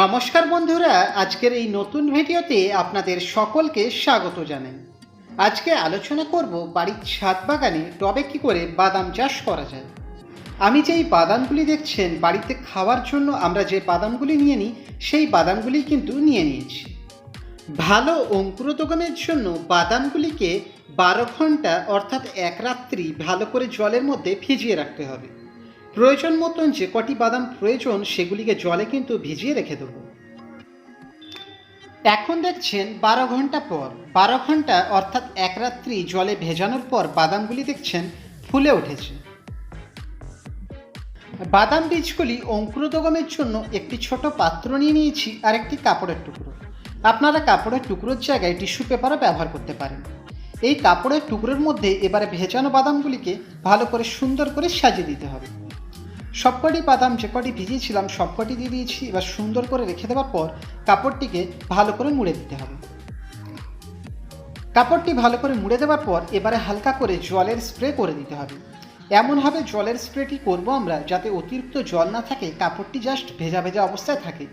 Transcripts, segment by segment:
নমস্কার বন্ধুরা, আজকের এই নতুন ভিডিওতে আপনাদের সকলকে স্বাগত জানাই। আজকে আলোচনা করব বাড়ির ছাদ বাগানে টবে কী করে বাদাম চাষ করা যায়। আমি যেই বাদামগুলি দেখছেন বাড়িতে খাওয়ার জন্য আমরা যে বাদামগুলি নিয়ে নিই সেই বাদামগুলি কিন্তু নিয়ে নিয়েছি। ভালো অঙ্কুরোদ্গমের জন্য বাদামগুলিকে 12 ঘন্টা অর্থাৎ এক রাত্রি ভালো করে জলের মধ্যে ভিজিয়ে রাখতে হবে। প্রয়োজন মতন যে কটি বাদাম প্রয়োজন সেগুলিকে জলে কিন্তু ভিজিয়ে রেখে দেবো। এখন দেখছেন 12 ঘন্টা পর, 12 ঘন্টা অর্থাৎ এক রাত্রি জলে ভেজানোর পর বাদামগুলি দেখছেন ফুলে উঠেছে। বাদাম বীজগুলি অঙ্কুরোদ্গমের জন্য একটি ছোট পাত্র নিয়ে নিয়েছি আর একটি কাপড়ের টুকরো। আপনারা কাপড়ের টুকরোর জায়গায় টিস্যু পেপারও ব্যবহার করতে পারেন। এই কাপড়ের টুকরোর মধ্যে এবারে ভেজানো বাদামগুলিকে ভালো করে সুন্দর করে সাজিয়ে দিতে হবে। সবকটি বাদাম যে কটি ভিজিয়েছিলাম সবকটি দিয়ে দিয়েছি। এবার সুন্দর করে রেখে দেওয়ার পর কাপড়টিকে ভালো করে মুড়ে দিতে হবে। কাপড়টি ভালো করে মুড়ে দেওয়ার পর এবারে হালকা করে জলের স্প্রে করে দিতে হবে। এমনভাবে জলের স্প্রেটি করব আমরা যাতে অতিরিক্ত জল না থাকে, কাপড়টি জাস্ট ভেজা ভেজা অবস্থায় থাকে।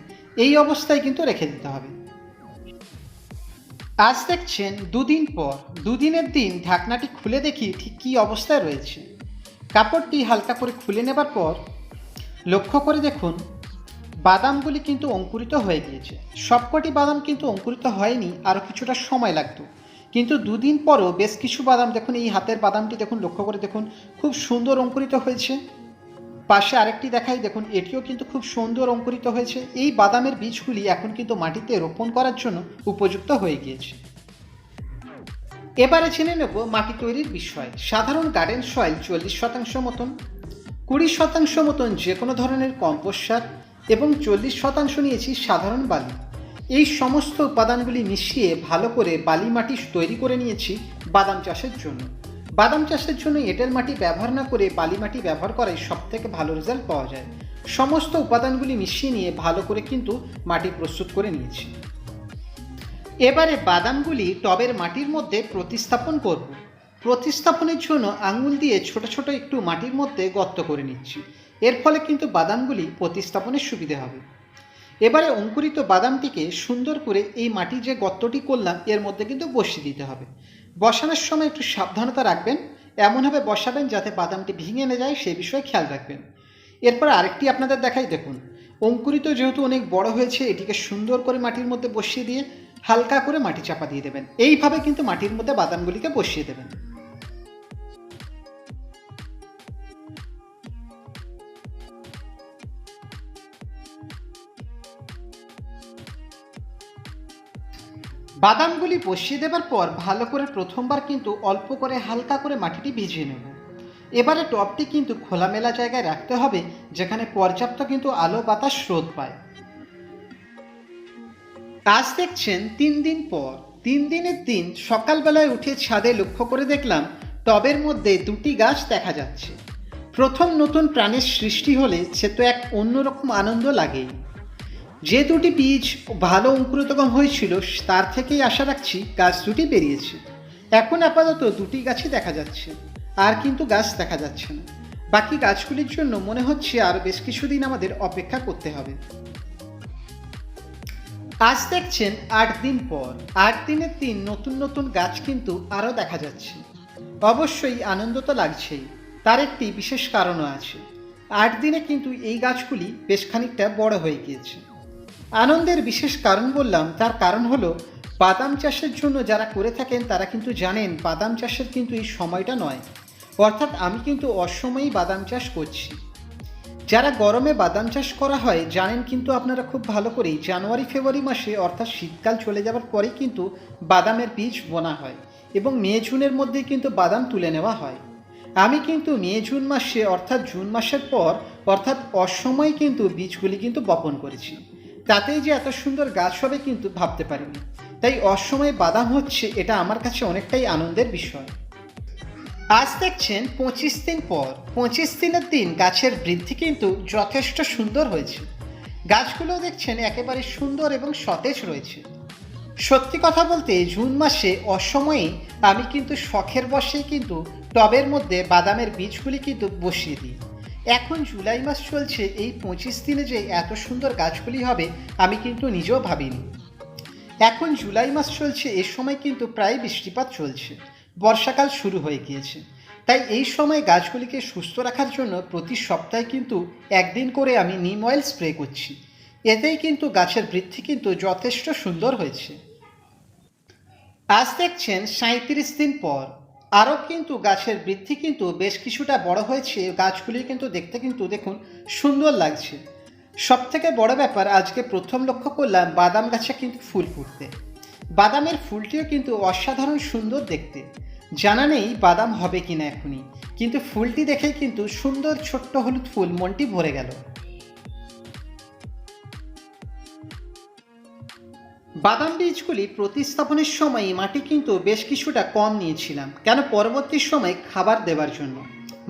এই অবস্থায় কিন্তু রেখে দিতে হবে। আজ দেখছেন দুদিন পর, দুদিনের দিন ঢাকনাটি খুলে দেখি ঠিক কী অবস্থায় রয়েছে। কাপড়টি হালকা করে খুলে নেবার পর লক্ষ্য করে দেখুন বাদামগুলি কিন্তু অঙ্কুরিত হয়ে গিয়েছে। সবকটি বাদাম কিন্তু অঙ্কুরিত হয়নি, আরও কিছুটা সময় লাগতো। কিন্তু দুদিন পরও বেশ কিছু বাদাম দেখুন, এই হাতের বাদামটি দেখুন, লক্ষ্য করে দেখুন খুব সুন্দর অঙ্কুরিত হয়েছে। পাশে আরেকটি দেখাই, দেখুন এটিও কিন্তু খুব সুন্দর অঙ্কুরিত হয়েছে। এই বাদামের বীজগুলি এখন কিন্তু মাটিতে রোপণ করার জন্য উপযুক্ত হয়ে গিয়েছে। এবারে জেনে নেব মাটি তৈরির বিষয়। সাধারণ গার্ডেন সয়েল 40% মতন, 20% মতন যে কোনো ধরনের কম্পোস্ট সার এবং 40% নিয়েছি সাধারণ বালি। এই সমস্ত উপাদানগুলি মিশিয়ে ভালো করে বালি মাটি তৈরি করে নিয়েছি বাদাম চাষের জন্য। বাদাম চাষের জন্য এঁটেল মাটি ব্যবহার না করে বালি মাটি ব্যবহার করাই সবথেকে ভালো রেজাল্ট পাওয়া যায়। সমস্ত উপাদানগুলি মিশিয়ে নিয়ে ভালো করে কিন্তু মাটি প্রস্তুত করে নিয়েছি। এবারে বাদামগুলি টবের মাটির মধ্যে প্রতিস্থাপন করব। প্রতিস্থাপনের জন্য আঙুল দিয়ে ছোট ছোট একটু মাটির মধ্যে গর্ত করে নিচ্ছি। এর ফলে কিন্তু বাদামগুলি প্রতিস্থাপনের সুবিধে হবে। এবারে অঙ্কুরিত বাদামটিকে সুন্দর করে এই মাটির যে গর্তটি করলাম এর মধ্যে কিন্তু বসিয়ে দিতে হবে। বসানোর সময় একটু সাবধানতা রাখবেন, এমনভাবে বসাবেন যাতে বাদামটি ভেঙে না যায়, সেই বিষয়ে খেয়াল রাখবেন। এরপর আরেকটি আপনাদের দেখাই, দেখুন অঙ্কুরিত যেহেতু অনেক বড় হয়েছে, এটিকে সুন্দর করে মাটির মধ্যে বসিয়ে দিয়ে হালকা করে মাটি চাপা দিয়ে দেবেন। এইভাবে কিন্তু মাটির মধ্যে বাদামগুলিকে বসিয়ে দেবেন। বাদামগুলি বসিয়ে দেবার পর ভালো করে প্রথমবার কিন্তু অল্প করে হালকা করে মাটিটি ভিজিয়ে নেব। এবারে টবটি কিন্তু খোলামেলা জায়গায় রাখতে হবে যেখানে পর্যাপ্ত কিন্তু আলো বাতাস রোদ পায়। আজ দেখছেন 3 দিন পর, 3 দিনের দিন সকালবেলায় উঠে ছাদে লক্ষ্য করে দেখলাম টবের মধ্যে দুটি গাছ দেখা যাচ্ছে। প্রথম নতুন প্রাণের সৃষ্টি হলে সে তো এক অন্যরকম আনন্দ লাগেই। যে দুটি বীজ ভালো অঙ্কুরোদ্গম হয়েছিল তার থেকেই আশা রাখছি গাছ দুটি বেরিয়েছে। এখন আপাতত দুটি গাছই দেখা যাচ্ছে, আর কিন্তু গাছ দেখা যাচ্ছে না। বাকি গাছগুলির জন্য মনে হচ্ছে আর বেশ কিছুদিন আমাদের অপেক্ষা করতে হবে। আজ দেখছেন 8 দিন পর, 8 দিনের দিন নতুন নতুন গাছ কিন্তু আরও দেখা যাচ্ছে। অবশ্যই আনন্দ তো লাগছেই, তার একটি বিশেষ কারণও আছে। 8 দিনে কিন্তু এই গাছগুলি বেশ খানিকটা বড় হয়ে গিয়েছে। আনন্দের বিশেষ কারণ বললাম, তার কারণ হলো বাদাম চাষের জন্য যারা করে থাকেন তারা কিন্তু জানেন বাদাম চাষের কিন্তু এই সময়টা নয়, অর্থাৎ আমি কিন্তু অসময়েই বাদাম চাষ করছি। যারা গরমে বাদাম চাষ করা হয় জানেন কিন্তু আপনারা খুব ভালো করেই জানুয়ারি ফেব্রুয়ারি মাসে অর্থাৎ শীতকাল চলে যাওয়ার পরেই কিন্তু বাদামের বীজ বোনা হয় এবং মে জুনের মধ্যেই কিন্তু বাদাম তুলে নেওয়া হয়। আমি কিন্তু মে জুন মাসে অর্থাৎ জুন মাসের পর অর্থাৎ অসময়ে কিন্তু বীজগুলি কিন্তু বপন করেছি। তাতেই যে এত সুন্দর গাছ হবে কিন্তু ভাবতে পারিনি। তাই অসময়ে বাদাম হচ্ছে, এটা আমার কাছে অনেকটাই আনন্দের বিষয়। আজ দেখছেন 25 দিন পর, 25 দিনের দিন গাছের বৃদ্ধি কিন্তু যথেষ্ট সুন্দর হয়েছে। গাছগুলো দেখছেন একেবারে সুন্দর এবং সতেজ রয়েছে। সত্যি কথা বলতে জুন মাসে অসময়ে আমি কিন্তু শখের বশেই কিন্তু টবের মধ্যে বাদামের বীজগুলি কিন্তু বসিয়ে দিই। এখন জুলাই মাস চলছে, এই 25 দিনে যে এত সুন্দর গাছগুলি হবে আমি কিন্তু নিজেও ভাবিনি। এখন জুলাই মাস চলছে, এর সময় কিন্তু প্রায় বৃষ্টিপাত চলছে, বর্ষাকাল শুরু হয়ে গিয়েছে। তাই এই সময় গাছগুলিকে সুস্থ রাখার জন্য প্রতি সপ্তাহে কিন্তু একদিন করে আমি নিম অয়েল স্প্রে করছি। এতেই কিন্তু গাছের বৃদ্ধি কিন্তু যথেষ্ট সুন্দর হয়েছে। আজ দেখছেন 37 দিন পর আরও কিন্তু গাছের বৃদ্ধি কিন্তু বেশ কিছুটা বড় হয়েছে। গাছগুলি কিন্তু দেখতে কিন্তু দেখুন সুন্দর লাগছে। সবথেকে বড় ব্যাপার, আজকে প্রথম লক্ষ্য করলাম বাদাম গাছে কিন্তু ফুল ফুটতে। বাদামের ফুলটিও কিন্তু অসাধারণ সুন্দর দেখতে। জানা নেই বাদাম হবে কিনা এখনই, কিন্তু ফুলটি দেখে কিন্তু সুন্দর ছোট্ট হলুদ ফুল, মনটি ভরে গেল। বাদাম বীজগুলি প্রতিস্থাপনের সময় মাটি কিন্তু বেশ কিছুটা কম নিয়েছিলাম, কেন পরবর্তী সময় খাবার দেওয়ার জন্য।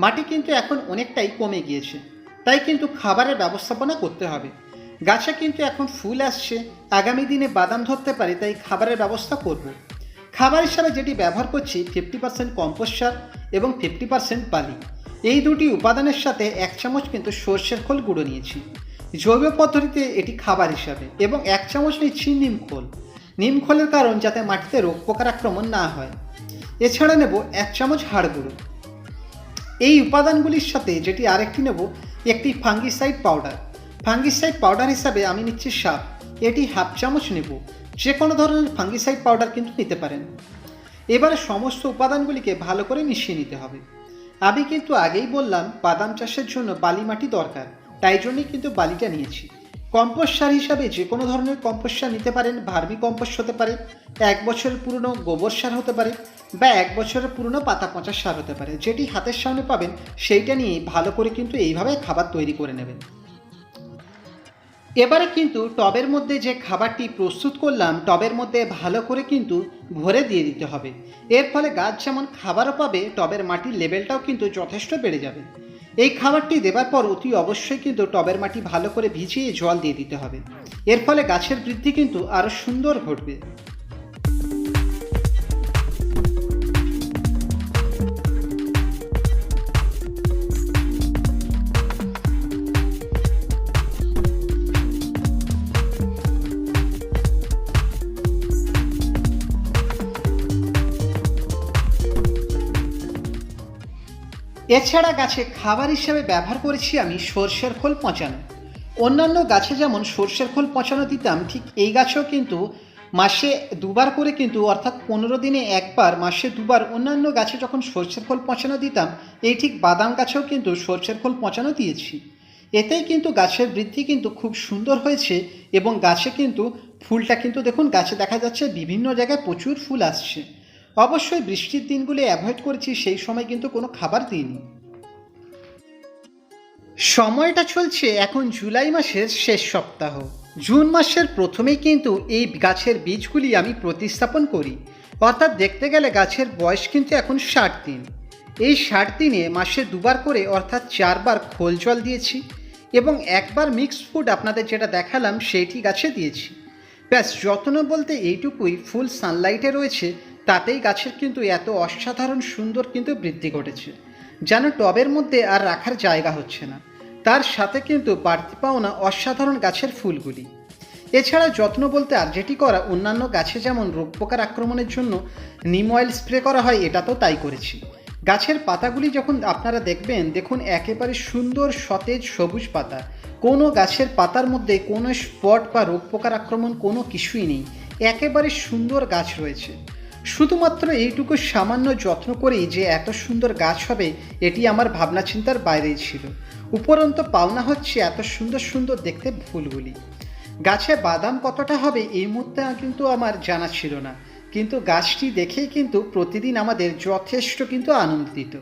মাটি কিন্তু এখন অনেকটাই কমে গিয়েছে, তাই কিন্তু খাবারের ব্যবস্থাপনা করতে হবে। গাছে কিন্তু এখন ফুল আসছে, আগামী দিনে বাদাম ধরতে পারে, তাই খাবারের ব্যবস্থা করব। খাবার হিসাবে যেটি ব্যবহার করছি 50% কম্পোস্ট সার এবং 50% বালি। এই দুটি উপাদানের সাথে 1 চামচ কিন্তু সর্ষের খোল গুঁড়ো নিয়েছি জৈব পদ্ধতিতে এটি খাবার হিসাবে, এবং 1 চামচ নিচ্ছি নিমখোল। নিমখোলের কারণ যাতে মাটিতে রোগ পোকার আক্রমণ না হয়। এছাড়া নেব 1 চামচ হাড় গুঁড়ো। এই উপাদানগুলির সাথে যেটি আরেকটি নেব, একটি ফাঙ্গিসাইড পাউডার। ফাঙ্গিসাইড পাউডার হিসাবে আমি নিচ্ছি সাপ, এটি 1/2 চামচ নেব। যে কোনো ধরনের ফাঙ্গিসাইড পাউডার কিন্তু নিতে পারেন। এবারে সমস্ত উপাদানগুলিকে ভালো করে মিশিয়ে নিতে হবে। আমি কিন্তু আগেই বললাম বাদাম চাষের জন্য বালি মাটি দরকার, তাই জন্যই কিন্তু বালিটা নিয়েছি। কম্পোস্ট সার হিসাবে যে কোনো ধরনের কম্পোস্ট সার নিতে পারেন। ভার্মি কম্পোস্ট হতে পারে, 1 বছরের পুরনো গোবর সার হতে পারে, বা 1 বছরের পুরনো পাতা পচা সার হতে পারে। যেটি হাতের সামনে পাবেন সেইটা নিয়ে ভালো করে কিন্তু এইভাবে খাবার তৈরি করে নেবেন। এবারে কিন্তু টবের মধ্যে যে খাবারটি প্রস্তুত করলাম, টবের মধ্যে ভালো করে কিন্তু ভরে দিয়ে দিতে হবে। এর ফলে গাছ যেমন খাবারও পাবে, টবের মাটির লেভেলটাও কিন্তু যথেষ্ট বেড়ে যাবে। এই খাবারটি দেবার পর অতি অবশ্যই কিন্তু টবের মাটি ভালো করে ভিজিয়ে জল দিয়ে দিতে হবে। এর ফলে গাছের বৃদ্ধি কিন্তু আরও সুন্দর ঘটবে। এছাড়া গাছে খাবার হিসেবে ব্যবহার করেছি আমি সর্ষের খোল পচানো। অন্যান্য গাছে যেমন সর্ষের খোল পচানো দিতাম, ঠিক এই গাছেও কিন্তু মাসে 2বার করে কিন্তু, অর্থাৎ 15 দিনে 1বার, মাসে 2বার অন্যান্য গাছে যখন সর্ষের খোল পচানো দিতাম, এই ঠিক বাদাম গাছেও কিন্তু সর্ষের খোল পচানো দিয়েছি। এতেই কিন্তু গাছের বৃদ্ধি কিন্তু খুব সুন্দর হয়েছে, এবং গাছে কিন্তু ফুলটা কিন্তু দেখুন, গাছে দেখা যাচ্ছে বিভিন্ন জায়গায় প্রচুর ফুল আসছে। অবশ্যই বৃষ্টির দিনগুলি অ্যাভয়েড করেছি, সেই সময় কিন্তু কোনো খাবার দিইনি। সময়টা চলছে এখন জুলাই মাসের শেষ সপ্তাহ। জুন মাসের প্রথমেই কিন্তু এই গাছের বীজগুলি আমি প্রতিস্থাপন করি। অর্থাৎ দেখতে গেলে গাছের বয়স কিন্তু এখন 60 দিন। এই 60 দিনে মাসে 2বার করে, অর্থাৎ 4বার খোল জল দিয়েছি, এবং 1বার মিক্সড ফুড আপনাদের যেটা দেখালাম সেইটি গাছে দিয়েছি। ব্যাস, যত্ন বলতে এইটুকুই। ফুল সানলাইটে রয়েছে, তাতেই গাছের কিন্তু এত অসাধারণ সুন্দর কিন্তু বৃদ্ধি ঘটেছে, যেন টবের মধ্যে আর রাখার জায়গা হচ্ছে না। তার সাথে কিন্তু বাড়তি পাওনা অসাধারণ গাছের ফুলগুলি। এছাড়া যত্ন বলতে আর যেটি করা, অন্যান্য গাছে যেমন রোগ পোকার আক্রমণের জন্য নিম অয়েল স্প্রে করা হয়, এটা তো তাই করেছি। গাছের পাতাগুলি যখন আপনারা দেখবেন, দেখুন একেবারে সুন্দর সতেজ সবুজ পাতা। কোনো গাছের পাতার মধ্যে কোনো স্পট বা রোগ পোকার আক্রমণ কোনো কিছুই নেই, একেবারে সুন্দর গাছ রয়েছে। শুধুমাত্র এইটুকু সামান্য যত্ন করেই যে এত সুন্দর গাছ হবে, এটি আমার ভাবনা চিন্তার বাইরেই ছিল। উপরন্ত পাওনা হচ্ছে এত সুন্দর সুন্দর দেখতে ফুলগুলি। গাছে বাদাম কতটা হবে এই মুহূর্তে কিন্তু আমার জানা ছিল না, কিন্তু গাছটি দেখেই কিন্তু প্রতিদিন আমাদের যথেষ্ট কিন্তু আনন্দিত।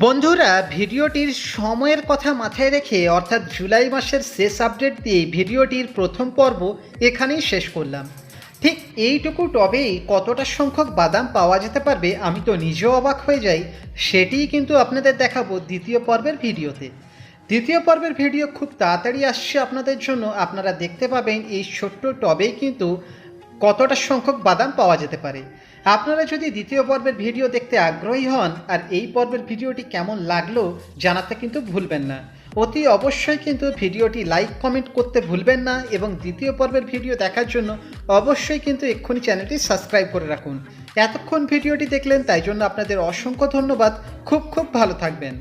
বন্ধুরা, ভিডিওটির সময়ের কথা মাথায় রেখে, অর্থাৎ জুলাই মাসের শেষ আপডেট দিয়ে ভিডিওটির প্রথম পর্ব এখানেই শেষ করলাম। ঠিক এইটুকু টবেই কতটা সংখ্যক বাদাম পাওয়া যেতে পারবে আমি তো নিজেও অবাক হয়ে যাই। সেটিই কিন্তু আপনাদের দেখাবো দ্বিতীয় পর্বের ভিডিওতে। দ্বিতীয় পর্বের ভিডিও খুব তাড়াতাড়ি আসছে আপনাদের জন্য। আপনারা দেখতে পাবেন এই ছোট্ট টবেই কিন্তু কতটা সংখ্যক বাদাম পাওয়া যেতে পারে। আপনারা যদি দ্বিতীয় পর্বের ভিডিও দেখতে আগ্রহী হন আর এই পর্বের ভিডিওটি কেমন লাগলো জানাতে কিন্তু ভুলবেন না। অতি অবশ্যই কিন্তু ভিডিওটি লাইক কমেন্ট করতে ভুলবেন না এবং দ্বিতীয় পর্বের ভিডিও দেখার জন্য অবশ্যই কিন্তু এক্ষুনি চ্যানেলটি সাবস্ক্রাইব করে রাখুন। এতক্ষণ ভিডিওটি দেখলেন তাই জন্য আপনাদের অসংখ্য ধন্যবাদ। খুব ভালো থাকবেন।